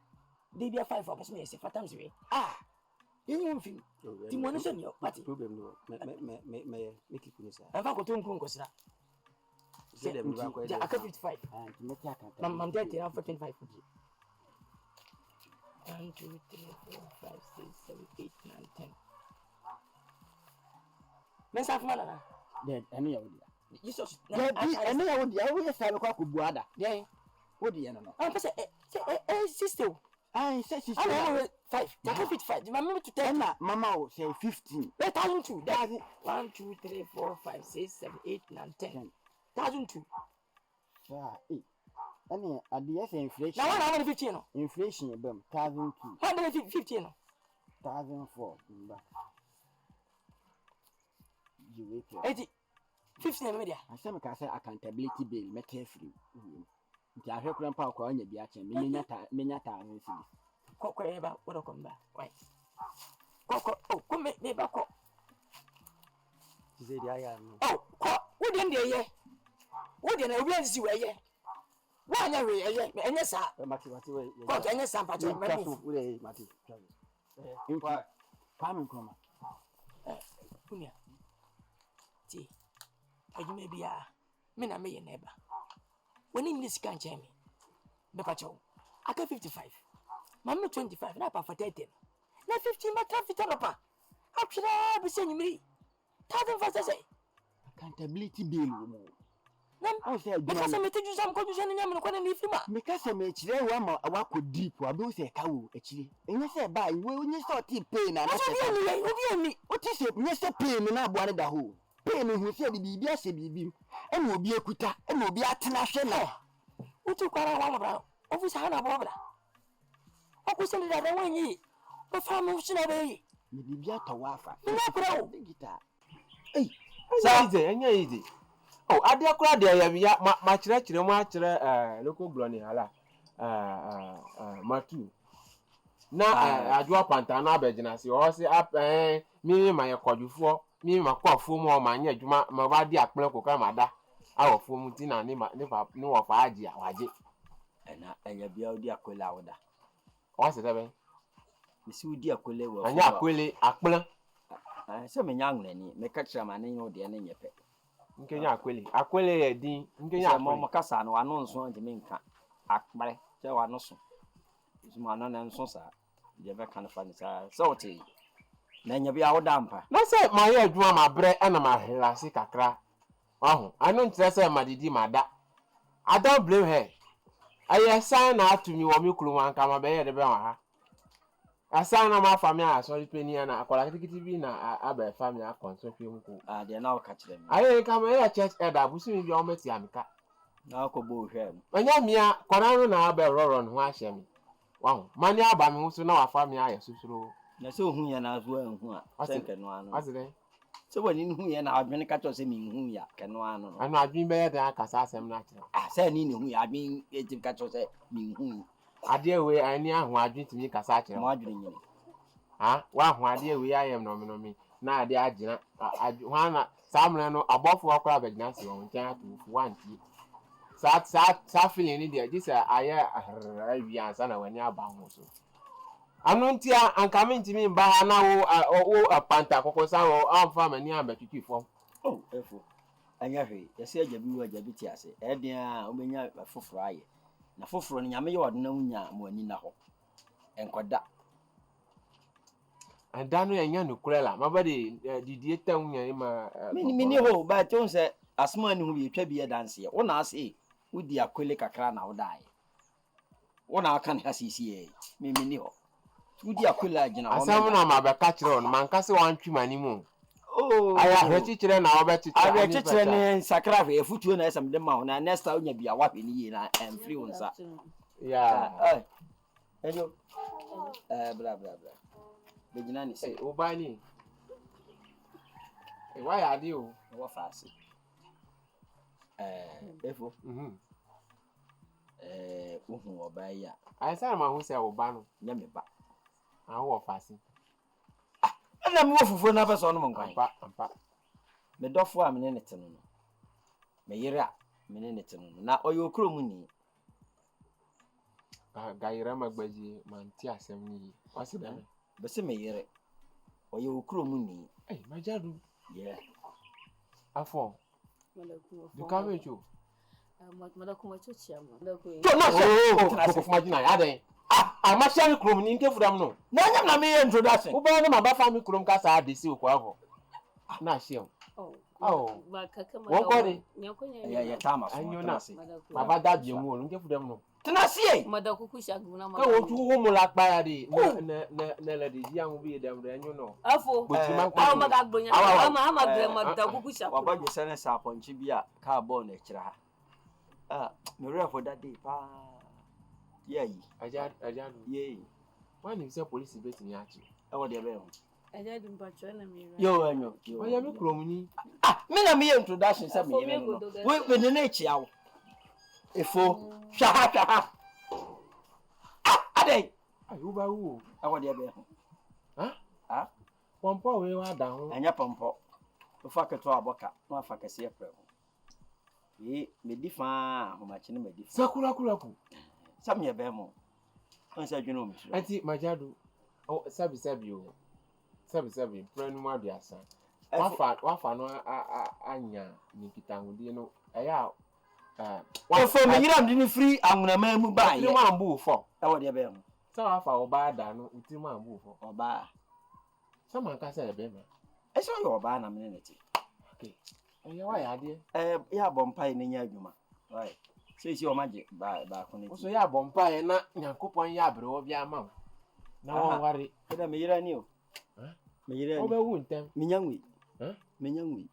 They be 5 for person me say 5 times we. Ah. You film. Tima no say no. What problem no? Me make it kunisa. Em fa ko to nkun ko sira. Say dem ba ko. Ja aka 55. And me take account. Mam 30 na 45. 1 2 3 4 5 6 7 8 9 10. Mensa fuma na. Dead, any of you. Jesus, any of you, I will say, Bruwaah. Yeah, what do you know? I'm say, sister. I say, 5. Take it 5. Mamma to 10. Mamma will say 15. 1,002. 1 2 3 4 5 6 7 8 9 10. 1,002. Yeah, 8. Any at the S inflation. Now 115. Inflation, 1,002. 115. 1,004. You wait. 15 media. I say me ka say accountability bill me carefree. Nti ahwe kura mpa kwa anya bi ache me nya ta ansi. Kokko eba wodo komba. Why? Kokko ko me ba ko. Zedi aya no. Oh, ko wo de ndie ye. Wo de na obi ansi we ye. Wa anya we ye. Enye sa. Mati we. Ko enye sa mpa cho me. Wo de mati. Kwa Kwame Nkrumah. Kunya. Ti. Ajime bia me na me ye neba. Woni ni sika nche me. Be pa cho. Aka 55. Mama 25 na pa for 30. Na 15 ba traffic no pa. Atwira be se nyimri. 1,000 say. Accountability bill mo. Na o say adwuma. Because me teju sam ko ju se nyam no ko na ifima. Me ka se me kire wa ma wa ko deep wa be se ka wo akire. Enye se ba we onye so ti pay na na se. Obi ani. O ti se nye se pay na abo ne da ho. Pay no hu se bibi ase bibi. E na obi ekuta, e na obi atena hwe na. Utu kwara wa bra. Office ha na bo bra. Okusele da da wanyi. O fa mu hwe na be yi. Me bibi atawa afa. Na kura o digital. Eh. Saize enye izi. Oh, ade kura de ya ma kire mu akire local blonde hala. Matu. Na Adwoa Pantah na abegina si o se mi ma ye kwadwufo. Mi ma kwa fomu o ma nya adwuma ma ba di akplen ko ka ma da awo fomu ti na ni wo fa Agya waje na enya bia odi akwele awoda o se tebe mi si odi akwele wo anya akwele akplen se me nya nglani me ka kira ma ne nyo de ne nyepe nkenya akwele ye din nkenya mo kasa no anu nso ante me nka akpare se wa no so zuma no na nso sa je be kan fa ni sa so ti na nya bia woda mpa na se ma ye adwuma ma bre na ma helasi kakra ahu anu ntre se ma didi ma da I don't blame her Aye sign na Atuu mi wo mi Nkrumah nka ma be ye de be wa ha. Asa na ma family a sorry penny na akola kitikiti bi na aba family a consofie nko. De na o ka kire mi. Aye nka ma ya church elder busu mi bi o meti amika. Na ko bo hwe mi. Anya mia kona no na aba roro no ho ahye mi. Wow, mani aba mi so na wa family aye susuro. Na se ohun ya na azu ehun a. Se nke no anu. Aside. Se wani hu ya na adwene ka cho se mi hu ya ke no anu no. Anu adwin be ya da akasa asem na kire. Se ni hu ya adwin etim ka cho se mi hu. Ade we ani ahu adwin timi kasa akire. Mo adwene nyine. Ha, wa ahu ade we ayem no me na ade agina. Hwana samre no abofo akwa abegina se won nkan Atuu wanti. Sa feeling ni there this aye wi ansa na wani aba ho so. Anu ntia anka me ntimi mba na wo Pantah kokosa wo amfa mani ambetwitwi fom. Oh, efo. Anya hwe, yesi agya bi wo agya bi ti ase. Eden a obenya foforo aye. Na foforo ni nyame ye odena unya mo ani na ho. Enkoda. Andano ya nya nukurela, mabade didie tawunya ma mini ho ba ton se asma ni hu bi twa bi dance ye. Wo na ase udi akwele kakra na wo dai. Wo na aka ne asisi ye. Mini ho. Udi akwele agina wo. Asam na ma be ka kire on man ka se wantwi mani mu. Oh, aya hwechikire na obetiti. Aya hwechikire ne sakra hwe efutuo na esam de ma ho na next time nya bia wa hwe ni ye na free wonsa. Yeah. Hello. Bla bla bla. Begina ni se obani. Why are you? Wa fast. Efo. Uhun oba ya. I say ma hu se oba no. Nya me ba. Wo fast. Ana me wo fufu na person no nkwan. Ampa. Me dofo a me ne nete no. Me yire a me ne nete no. Na oyo okro mu ni. Gayira magbaji manti asem ni. Wasi da me. Bese me yire. Oyo okro mu ni. Majadu. Yeah. Afọ. Du kamecho. Madakuma chochia mo. Madakuma. No, imagine ya den. Amashari krom ni nke fudam no. Na nyam na me introduction. Wo ba no ma ba fami krom ka sa adesi okwa afọ. Na shiem. Ba kaka ma. Wo ko de. Ya Tama. Enyonam. Baba da bi mu nke fudam no. Tenasie. Madakuku shagu na ma. Ka wo tu wo mu la pa ya de. Na la de ji anwo bi dem re enyono. Afo. Magagbonya. Ama bre madakuku shagu. Wa ba je sene sa ponchi bi a ka ball na kira ha. Me ready for that day pa. Yeah. Agya. Yeah. Why you say police bet me achi? E wo de be ho. Agya dum pa cho na me. Yo enyo. Oya me krom ni. Me na me introduction say me yeme no. We ne na echi awo. Efo. Shaha. Adey. Ayu ba wu. E wo de be ho. Pompo we wa da ho. Anya pompo. O fa keto aboka, no fa kese e pre ho. Me di fa ho ma chi ne me di. Sakura ku. Sam ye be mo. On se adwene o mi. Anti Majadu. Oh, sabi o. Sabi, prenu ma bia san. Wafa no anya nikita hudi no. Eya wa fo me yiram di ni free anwunama mu ba ye. Ni ma mbu fo. E wo de be mo. Sa wafa oba da no, nti ma mbu fo. Oba. Sama ka se be ma. E so yo oba na me ne ti. Okay. Eya wa ya de. Ya bompa ni nya adwuma. Right. Si o maje ba ko ne. So ya bompa e na Nyankopon ya abre wo bia ma. Na wo ware. E da me yira ni o. Me yira ni. Oba wu ntem. Minyanwi. Minyanwi.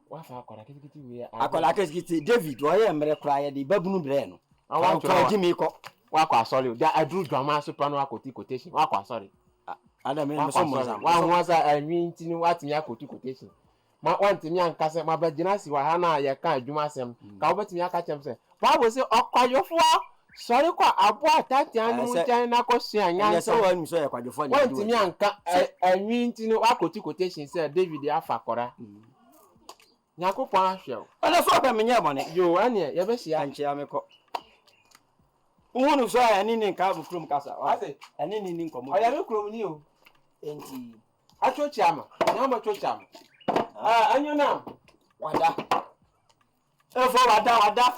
Wa fa akola kitikiti we. Akola kitikiti David wo ye mre kra ye de babunu bre no. Awa ko ji mi ko. Wa kwa sorry. Da adru dwama so pa no akoti quotation. Wa kwa sorry. Ada me so mo za. Wa ho asa anwi ntini watimi akoti quotation. Ma wantimi ankase ma bagina si wa ha na ye kan adwuma asem. Ka obetimi aka chem se. Wa bo se okwayofo sorry kwa abo atati anu nchen na ko se anya. Yes, so wan so ye kwadwofo ni. Wantimi anka anwi ntini akoti quotation se David afa kora. Nyakopon ahwe. Ona so ba menye bone. Yo ane ye be hia anche ameko. Uhunu so ya ni nka bu krum kasa. Ase ene ni nkomo. Oya me krum ni o. Enti achochi ama. Nyama chochi ama. Enyonam. Wada. Efo wada.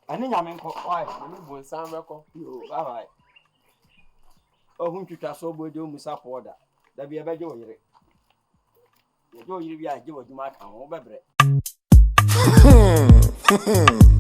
Ani nyame nko. Oi, ni bu nsan meko. Yo, bye. Ohun twitwa so bode o musa poda. Da bia beje wo yire. Ye jo yire bia je wo dwuma kan wo bebre.